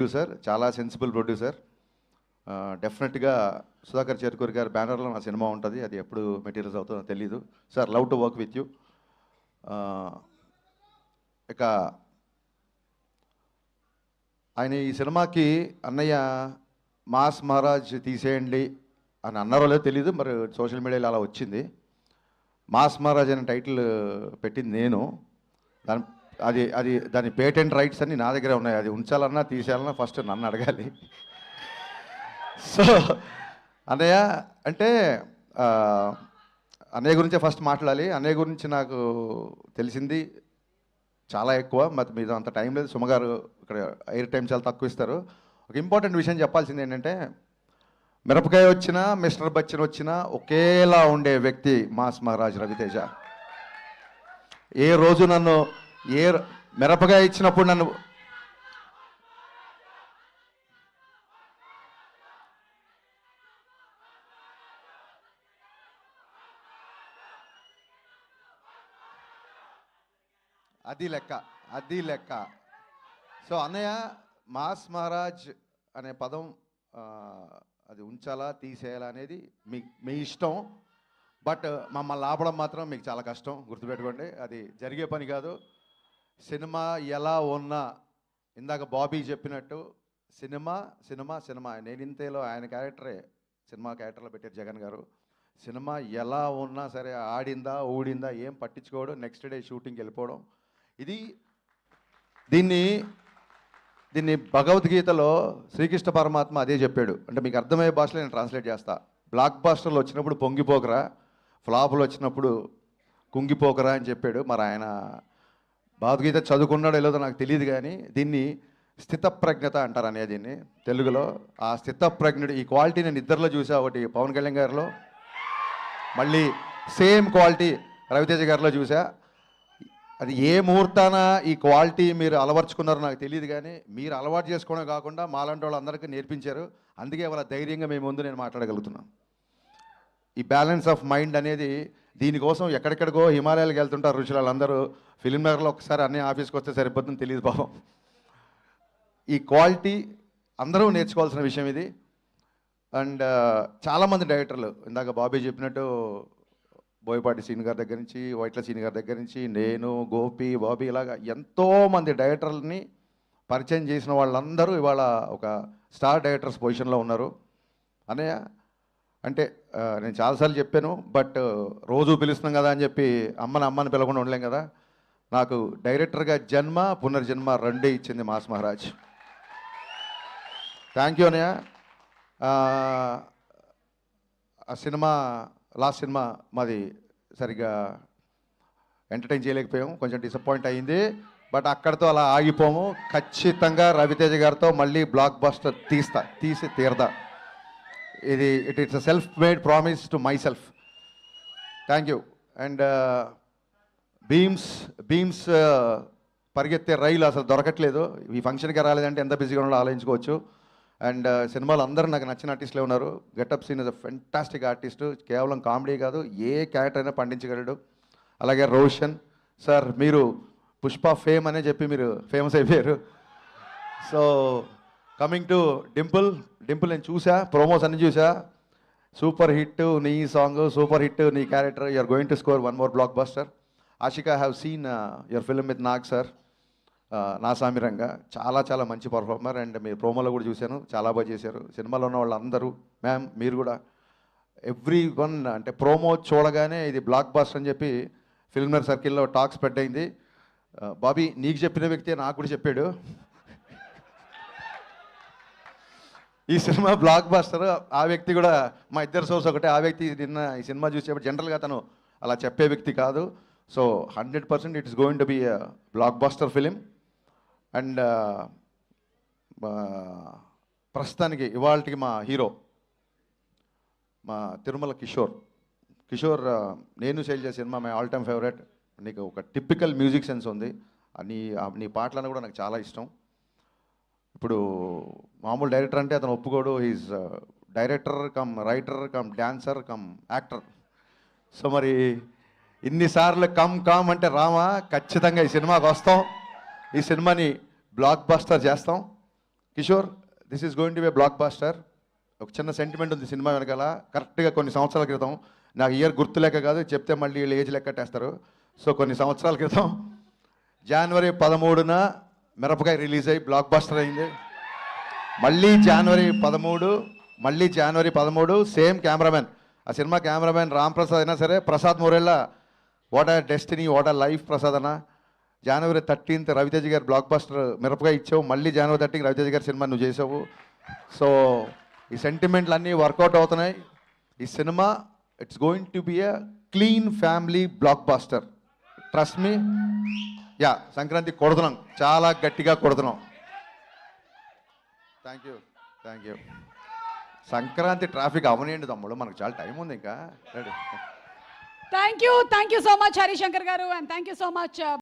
Producer, చాలా sensible producer. డెఫినెట్గా సుధాకర్ చేరుకూరి గారి బ్యానర్లో నా సినిమా ఉంటుంది. అది ఎప్పుడు మెటీరియల్స్ అవుతుందో తెలీదు. Sir, love to work with you. ఇక ఆయన ఈ సినిమాకి అన్నయ్య మాస్ మహారాజ్ తీసేయండి అని అన్నారో లేదో తెలీదు, మరి సోషల్ మీడియాలో అలా వచ్చింది. మాస్ మహారాజ్ అనే టైటిల్ పెట్టింది నేను. దాని దాని పేటెంట్ రైట్స్ అన్నీ నా దగ్గరే ఉన్నాయి. అది ఉంచాలన్నా తీసేయాలన్నా ఫస్ట్ నన్ను అడగాలి. సో అన్నయ్య అంటే అన్నయ్య గురించే ఫస్ట్ మాట్లాడాలి. అన్నయ్య గురించి నాకు తెలిసింది చాలా ఎక్కువ, మరి మీద అంత టైం లేదు. సుమగారు ఇక్కడ ఎయిర్ టైం చాలా తక్కువ ఇస్తారు. ఒక ఇంపార్టెంట్ విషయం చెప్పాల్సింది ఏంటంటే, మిరపకాయ వచ్చినా మిస్టర్ బచ్చన్ వచ్చినా ఒకేలా ఉండే వ్యక్తి మాస్ మహారాజ్ రవితేజ. ఏ రోజు నన్ను మిరపకాయ ఇచ్చినప్పుడు నన్ను అది లెక్క. సో అన్నయ్య, మాస్ మహారాజ్ అనే పదం అది ఉంచాలా తీసేయాలా అనేది మీ ఇష్టం. బట్ మమ్మల్ని ఆపడం మాత్రం మీకు చాలా కష్టం, గుర్తుపెట్టుకోండి. అది జరిగే పని కాదు. సినిమా ఎలా ఉన్నా, ఇందాక బాబీ చెప్పినట్టు సినిమా సినిమా సినిమా. నేనింతేలో ఆయన క్యారెక్టరే సినిమా క్యారెక్టర్లో పెట్టారు జగన్ గారు. సినిమా ఎలా ఉన్నా సరే, ఆడిందా ఊడిందా ఏం పట్టించుకోవడం, నెక్స్ట్ డే షూటింగ్కి వెళ్ళిపోవడం. దీన్ని భగవద్గీతలో శ్రీకృష్ణ పరమాత్మ అదే చెప్పాడు. అంటే మీకు అర్థమయ్యే భాషలో నేను ట్రాన్స్లేట్ చేస్తా. బ్లాక్ బాస్టర్లు వచ్చినప్పుడు పొంగిపోకరా, ఫ్లాపులు వచ్చినప్పుడు కుంగిపోకరా అని చెప్పాడు. మరి ఆయన భగవద్గీత చదువుకున్నాడో లేదో నాకు తెలియదు, కానీ దీన్ని స్థితప్రజ్ఞత అంటారు అనే దీన్ని తెలుగులో. ఆ స్థితప్రజ్ఞుడు ఈ క్వాలిటీ నేను ఇద్దరిలో చూసా. ఒకటి పవన్ కళ్యాణ్ గారిలో, మళ్ళీ సేమ్ క్వాలిటీ రవితేజ గారిలో చూసా. అది ఏ ముహూర్తాన ఈ క్వాలిటీ మీరు అలవర్చుకున్నారో నాకు తెలియదు, కానీ మీరు అలవాటు చేసుకోవడం కాకుండా మాలాంటి వాళ్ళందరికీ నేర్పించారు. అందుకే వాళ్ళ ధైర్యంగా మేము ముందు నేను మాట్లాడగలుగుతున్నాను. ఈ బ్యాలెన్స్ ఆఫ్ మైండ్ అనేది, దీనికోసం ఎక్కడెక్కడికో హిమాలయాలకు వెళ్తుంటారు ఋషులు. వాళ్ళందరూ ఫిల్మ్ నగర్లో ఒకసారి అన్నీ ఆఫీస్కి వస్తే సరిపోతుందని తెలియదు పాపం. ఈ క్వాలిటీ అందరూ నేర్చుకోవాల్సిన విషయం ఇది. అండ్ చాలామంది డైరెక్టర్లు, ఇందాక బాబీ చెప్పినట్టు బోయపాటి సీన్ గారి దగ్గర నుంచి, వైట్ల సీన్ గారి దగ్గర నుంచి, నేను, గోపి, బాబీ, ఇలాగా ఎంతోమంది డైరెక్టర్లని పరిచయం చేసిన వాళ్ళందరూ ఇవాళ ఒక స్టార్ డైరెక్టర్స్ పొజిషన్లో ఉన్నారు. అన్నయ్య అంటే నేను చాలాసార్లు చెప్పాను, బట్ రోజు పిలుస్తున్నాం కదా అని చెప్పి అమ్మని పిలవకుండా ఉండలేం కదా. నాకు డైరెక్టర్గా జన్మ పునర్జన్మ రెండే ఇచ్చింది మాస్ మహారాజ్. థ్యాంక్ యూ అన్నయ్య. ఆ సినిమా, లాస్ట్ సినిమా మాది సరిగ్గా ఎంటర్టైన్ చేయలేకపోయాము, కొంచెం డిసప్పాయింట్ అయ్యింది. బట్ అక్కడితో అలా ఆగిపోము. ఖచ్చితంగా రవితేజ గారితో మళ్ళీ బ్లాక్ బస్టర్ తీసి తీరదా. It's a self made promise to myself. Thank you. And Bheems పరిగెత్తే రైలు అసలు దొరకట్లేదు. ఈ ఫంక్షన్కి రాలేదంటే ఎంత బిజీగా ఉన్నాడో ఆలోచించుకోవచ్చు. అండ్ సినిమాలో అందరూ నాకు నచ్చిన ఆర్టిస్టులే ఉన్నారు. Getup Seenu is a fantastic artist. కేవలం కామెడీ కాదు, ఏ క్యారెక్టర్ అయినా పండించగలడు. అలాగే రోషన్ సార్, మీరు పుష్ప ఫేమ్ అనే చెప్పి మీరు ఫేమస్ అయిపోయారు. సో కమింగ్ టు డింపుల్ నేను చూసా, ప్రోమోస్ అన్ని చూసా. సూపర్ హిట్ నీ సాంగ్, సూపర్ హిట్ నీ character. You are going to score one more blockbuster. Ashika have seen your film with Nag sir, Naa Saamiranga. చాలా మంచి పర్ఫార్మర్. అండ్ మీ ప్రోమోలో కూడా చూశాను, చాలా బాగా చేశారు. సినిమాలో ఉన్న వాళ్ళందరూ, మ్యామ్ మీరు కూడా, ఎవ్రీ వన్ అంటే ప్రోమో చూడగానే ఇది బ్లాక్ బస్టర్ అని చెప్పి ఫిల్మర్ సర్కిల్లో టాక్ స్ప్రెడ్ అయింది. బాబీ, నీకు చెప్పిన వ్యక్తి నాకు కూడా చెప్పాడు ఈ సినిమా బ్లాక్ బస్టర్. ఆ వ్యక్తి కూడా మా ఇద్దరు సోర్స్ ఒకటే. ఆ వ్యక్తి నిన్న ఈ సినిమా చూసేప్పుడు జనరల్గా తను అలా చెప్పే వ్యక్తి కాదు. So 100% it's going to be blockbuster film. And ప్రస్తుతానికి ఇవాళకి మా హీరో మా తిరుమల కిషోర్ నేను సేల్ చేసే cinema my all time favourite. నీకు ఒక టిపికల్ మ్యూజిక్ సెన్స్ ఉంది. నీ పాటలను కూడా నాకు చాలా ఇష్టం. ఇప్పుడు మామూలు డైరెక్టర్ అంటే అతను ఒప్పుకోడు. Is director cum writer cum dancer come actor. So మరి ఇన్నిసార్లు కమ్ అంటే రామా, ఖచ్చితంగా ఈ సినిమాకి వస్తాం. ఈ సినిమాని బ్లాక్ బస్టర్ చేస్తాం. Kishore, this is going to be blockbuster. ఒక చిన్న సెంటిమెంట్ ఉంది సినిమా వెనకాల. కరెక్ట్గా కొన్ని సంవత్సరాల క్రితం, నాకు ఇయర్ గుర్తు లెక్క కాదు చెప్తే మళ్ళీ వీళ్ళు ఏజ్ లెక్కట్టేస్తారు. సో కొన్ని సంవత్సరాల క్రితం జనవరి 13న మిరపకాయ రిలీజ్ అయ్యి బ్లాక్ బాస్టర్ అయింది. మళ్ళీ జనవరి 13 సేమ్ కెమెరామెన్. ఆ సినిమా కెమెరామెన్ రామ్ ప్రసాద్ అయినా సరే, ప్రసాద్ మోరెల్లా, వాట్ ఆ డెస్టినీ, వాట్ ఆ లైఫ్ ప్రసాద్ అన్న. జనవరి 13th రవితేజ గారు బ్లాక్ బాస్టర్ మిరపకాయ ఇచ్చావు, మళ్ళీ జనవరి 13 రవితేజ గారి సినిమా నువ్వు చేసావు. సో ఈ సెంటిమెంట్లు అన్నీ వర్కౌట్ అవుతున్నాయి. ఈ సినిమా it's going to be a clean family blockbuster, trust me. Yeah, Sankranti కొడుతున్నాం, చాలా గట్టిగా కొడుతున్నాం. థ్యాంక్ యూ. సంక్రాంతి ట్రాఫిక్ అవనేయండి తమ్ముడు, మనకు చాలా టైం ఉంది ఇంకా. Ready. Thank you so much Harishankar గారు, and thank you so much